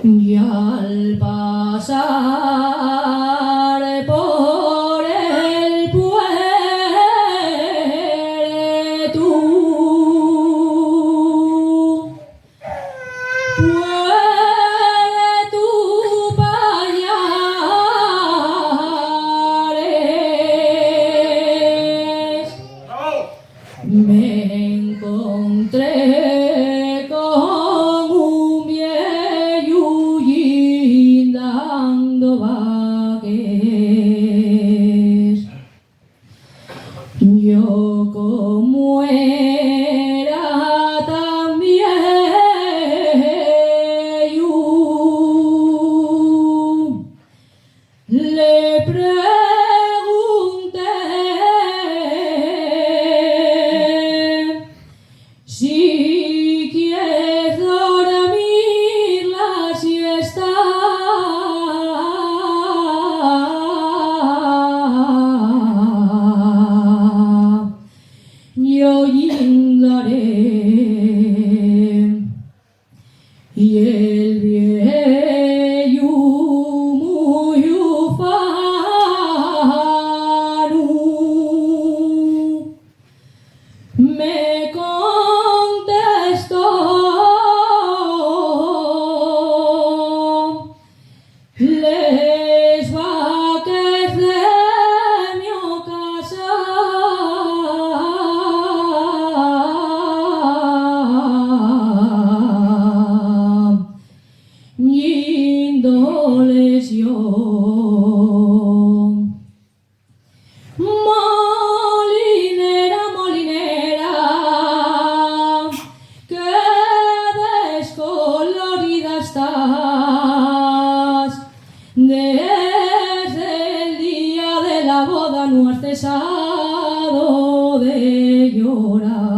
Y al pasar por el puerto Pañares, me encontré con un viejo dando vaques. Yo como era tan viejo, le pregunté si quieres dormir la siesta. Yo indaré y el viejo muy ufano me contestó: les vaques de mi casa yíndoles yo. Molinera, molinera, qué descolorida estás. Desde el día de la boda no has cesado de llorar.